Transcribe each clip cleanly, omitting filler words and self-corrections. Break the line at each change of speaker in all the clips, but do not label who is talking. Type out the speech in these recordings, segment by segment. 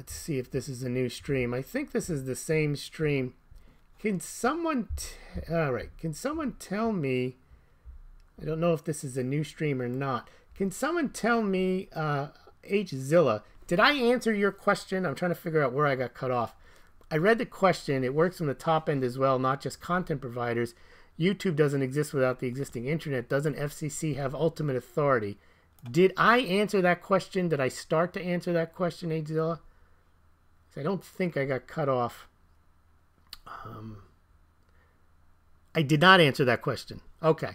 Let's see if this is a new stream. I think this is the same stream. Can someone, all right, can someone tell me, I don't know if this is a new stream or not. Can someone tell me, Hzilla, did I answer your question? I'm trying to figure out where I got cut off. I read the question. It works from the top end as well, not just content providers. YouTube doesn't exist without the existing internet. Doesn't FCC have ultimate authority? Did I answer that question? Did I start to answer that question, Hzilla? I don't think I got cut off. I did not answer that question. Okay,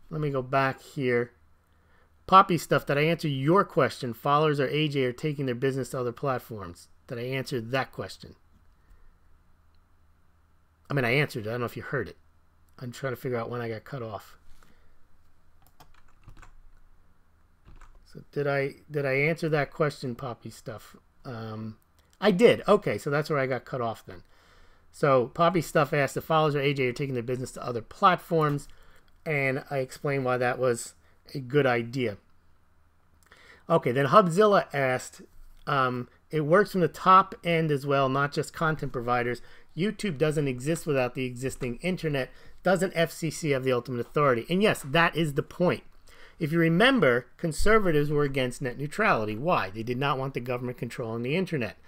let me go back here. Poppy stuff, did I answer your question? Followers or AJ are taking their business to other platforms. Did I answer that question? I mean, I answered it. I don't know if you heard it. I'm trying to figure out when I got cut off. So did I answer that question, Poppy stuff? I did. Okay, so that's where I got cut off then. So Poppy Stuff asked if followers or AJ are taking their business to other platforms, and I explained why that was a good idea. Okay, then Hubzilla asked, it works from the top end as well, not just content providers. YouTube doesn't exist without the existing internet. Doesn't FCC have the ultimate authority? And yes, that is the point. If you remember, conservatives were against net neutrality. Why? They did not want the government controlling the internet.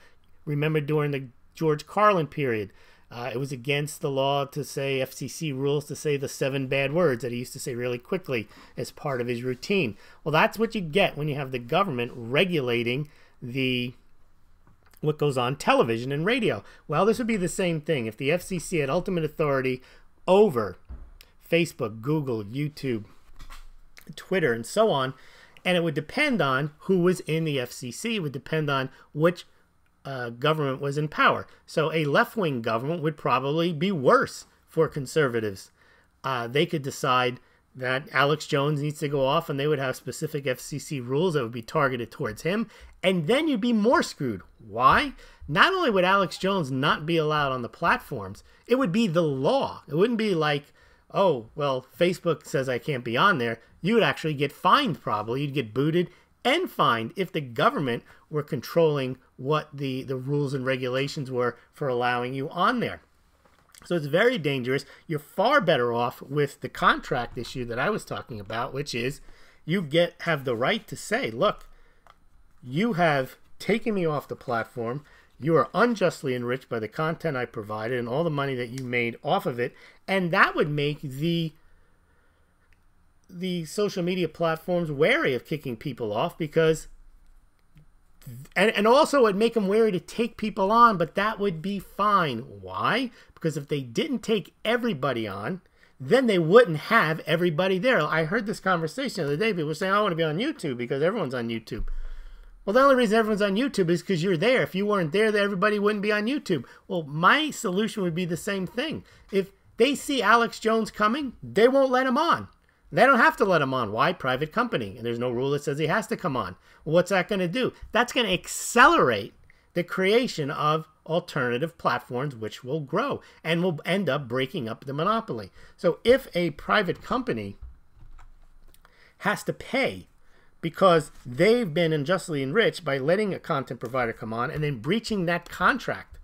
Remember during the George Carlin period, it was against the law to say FCC rules to say the 7 bad words that he used to say really quickly as part of his routine. Well, that's what you get when you have the government regulating what goes on television and radio. Well, this would be the same thing. If the FCC had ultimate authority over Facebook, Google, YouTube, Twitter, and so on, and it would depend on who was in the FCC. It would depend on which government was in power. So a left-wing government would probably be worse for conservatives. They could decide that Alex Jones needs to go off, and they would have specific FCC rules that would be targeted towards him, and then you'd be more screwed. Why? Not only would Alex Jones not be allowed on the platforms, it would be the law. It wouldn't be like, oh, well, Facebook says I can't be on there. You would actually get fined probably. You'd get booted and fined if the government were controlling what the rules and regulations were for allowing you on there. So it's very dangerous. You're far better off with the contract issue that I was talking about, which is you have the right to say, look, you have taken me off the platform. You are unjustly enriched by the content I provided and all the money that you made off of it. And that would make the social media platforms wary of kicking people off because, and also it would make them wary to take people on, but that would be fine. Why? Because if they didn't take everybody on, then they wouldn't have everybody there. I heard this conversation the other day. People were saying, I want to be on YouTube because everyone's on YouTube. Well, the only reason everyone's on YouTube is because you're there. If you weren't there, then everybody wouldn't be on YouTube. Well, my solution would be the same thing. If they see Alex Jones coming, they won't let him on. They don't have to let him on. Why? Private company. And there's no rule that says he has to come on. Well, what's that going to do? That's going to accelerate the creation of alternative platforms, which will grow and will end up breaking up the monopoly. So if a private company has to pay because they've been unjustly enriched by letting a content provider come on and then breaching that contract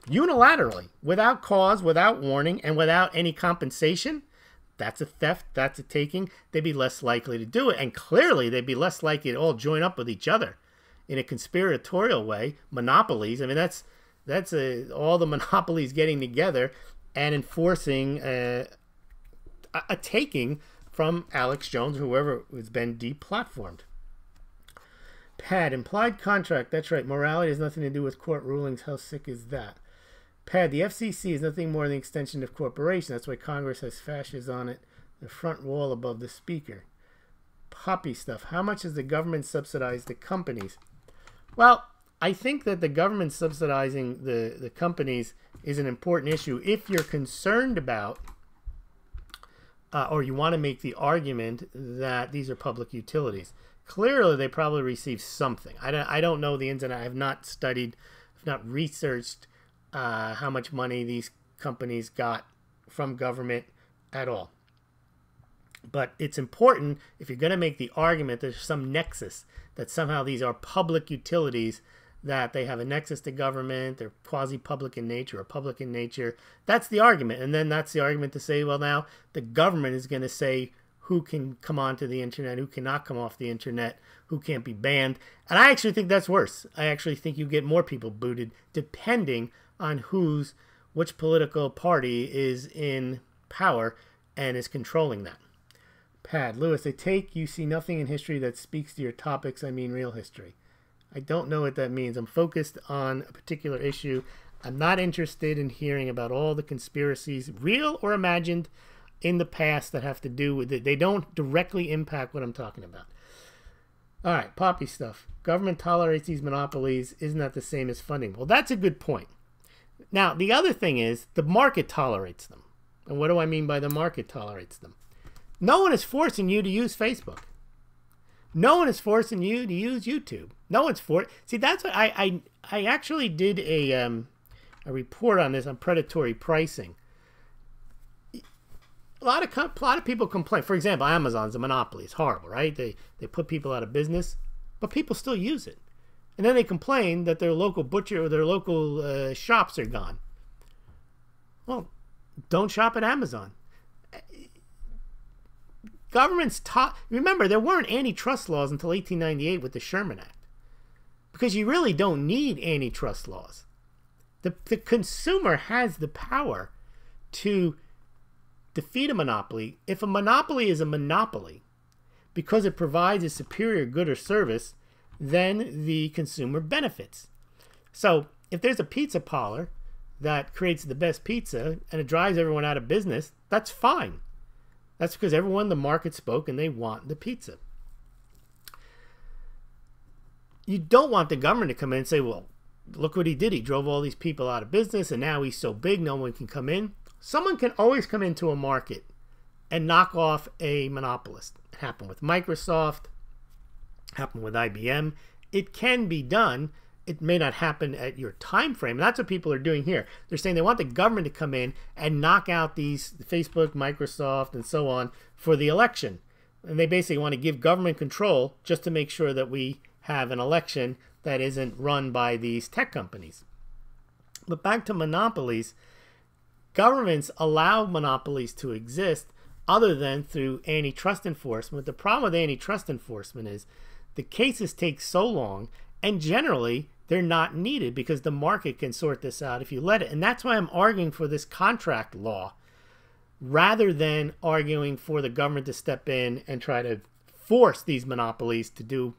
unilaterally, without cause, without warning, and without any compensation, that's a theft, that's a taking. They'd be less likely to do it. And clearly, they'd be less likely to all join up with each other in a conspiratorial way. Monopolies, I mean, that's all the monopolies getting together and enforcing a taking from Alex Jones, whoever has been deplatformed. Pad, implied contract. That's right. Morality has nothing to do with court rulings. How sick is that? Pad, the FCC is nothing more than an extension of corporation. That's why Congress has fascists on it, the front wall above the speaker. Poppy stuff. How much does the government subsidize the companies? Well, I think that the government subsidizing the companies is an important issue if you're concerned about or you want to make the argument that these are public utilities. Clearly, they probably receive something. I don't know the ins and outs. I have not studied, I've not researched how much money these companies got from government at all. But it's important, if you're going to make the argument, there's some nexus that somehow these are public utilities that they have a nexus to government, they're quasi-public in nature or public in nature. That's the argument. And then that's the argument to say, well, now the government is going to say who can come onto the internet, who cannot come off the internet, who can't be banned. And I actually think that's worse. I actually think you get more people booted depending on which political party is in power and is controlling that. Pad, Lewis, I take you see nothing in history that speaks to your topics, I mean real history. I don't know what that means. I'm focused on a particular issue. I'm not interested in hearing about all the conspiracies, real or imagined, in the past that have to do with it. They don't directly impact what I'm talking about. All right, Poppy stuff. Government tolerates these monopolies. Isn't that the same as funding? Well, that's a good point. Now, the other thing is the market tolerates them. And what do I mean by the market tolerates them? No one is forcing you to use Facebook. No one is forcing you to use YouTube. No one's See, that's what I actually did a report on this on predatory pricing. A lot of people complain. For example, Amazon's a monopoly. It's horrible, right? They put people out of business, but people still use it. And then they complain that their local butcher or their local shops are gone. Well, don't shop at Amazon. Governments remember, there weren't antitrust laws until 1898 with the Sherman Act. Because you really don't need antitrust laws. The consumer has the power to defeat a monopoly. If a monopoly is a monopoly because it provides a superior good or service, then the consumer benefits. So if there's a pizza parlor that creates the best pizza and it drives everyone out of business, that's fine. That's because everyone in the market spoke and they want the pizza. You don't want the government to come in and say, well, look what he did. He drove all these people out of business and now he's so big no one can come in. Someone can always come into a market and knock off a monopolist. It happened with Microsoft. It happened with IBM. It can be done. It may not happen at your time frame. And that's what people are doing here. They're saying they want the government to come in and knock out these Facebook, Microsoft, and so on for the election. And they basically want to give government control just to make sure that we have an election that isn't run by these tech companies. But back to monopolies, governments allow monopolies to exist other than through antitrust enforcement. The problem with antitrust enforcement is the cases take so long, and generally they're not needed because the market can sort this out if you let it. And that's why I'm arguing for this contract law rather than arguing for the government to step in and try to force these monopolies to do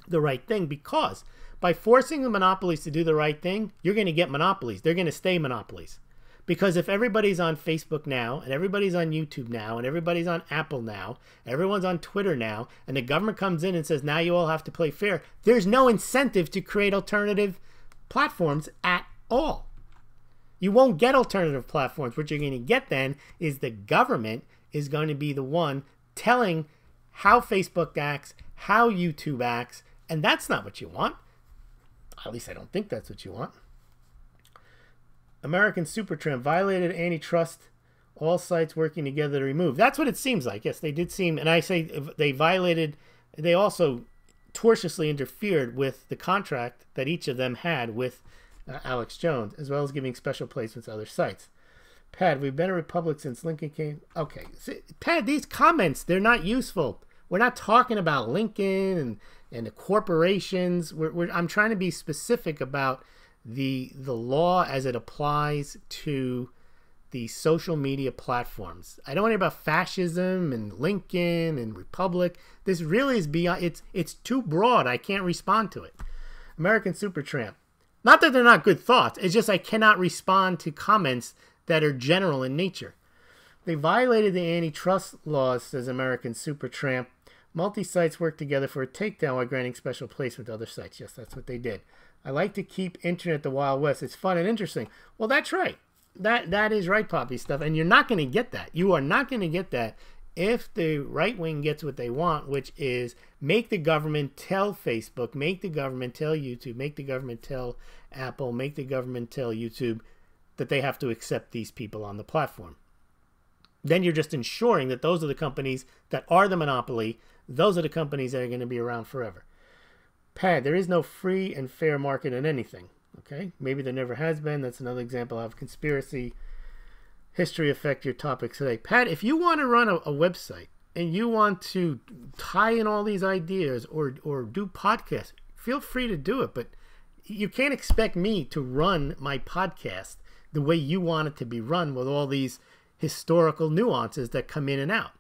the right thing, because by forcing the monopolies to do the right thing, you're going to get monopolies. They're going to stay monopolies. Because if everybody's on Facebook now, and everybody's on YouTube now, and everybody's on Apple now, everyone's on Twitter now, and the government comes in and says, now you all have to play fair, there's no incentive to create alternative platforms at all. You won't get alternative platforms. What you're going to get then is the government is going to be the one telling how Facebook acts, how YouTube acts, and that's not what you want. At least I don't think that's what you want. American Supertramp violated antitrust. All sites working together to remove. That's what it seems like. Yes, they did seem, and I say they violated, they also tortiously interfered with the contract that each of them had with Alex Jones, as well as giving special placements to other sites. Pad, we've been a republic since Lincoln came. Okay, see, Pad, these comments, they're not useful. We're not talking about Lincoln and the corporations. I'm trying to be specific about the law as it applies to the social media platforms. I don't want to hear about fascism and Lincoln and republic. This really is beyond, it's too broad. I can't respond to it. American Supertramp. Not that they're not good thoughts. It's just I cannot respond to comments that are general in nature. They violated the antitrust laws, says American Supertramp. Multi-sites work together for a takedown while granting special placement to other sites. Yes, that's what they did. I like to keep internet the Wild West. It's fun and interesting. Well, that's right. That is right, Poppy stuff. And you're not going to get that. You are not going to get that if the right wing gets what they want, which is make the government tell Facebook, make the government tell YouTube, make the government tell Apple, make the government tell YouTube that they have to accept these people on the platform. Then you're just ensuring that those are the companies that are the monopoly. Those are the companies that are going to be around forever. Pat, there is no free and fair market in anything. Okay, maybe there never has been. That's another example of conspiracy. History affect your topics today. Pat, if you want to run a website and you want to tie in all these ideas or do podcasts, feel free to do it. But you can't expect me to run my podcast the way you want it to be run with all these historical nuances that come in and out.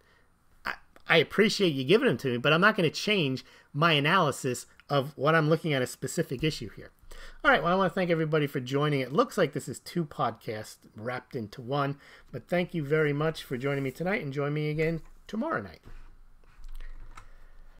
I appreciate you giving them to me, but I'm not going to change my analysis of what I'm looking at a specific issue here. All right, well, I want to thank everybody for joining. It looks like this is 2 podcasts wrapped into one, but thank you very much for joining me tonight, and join me again tomorrow night.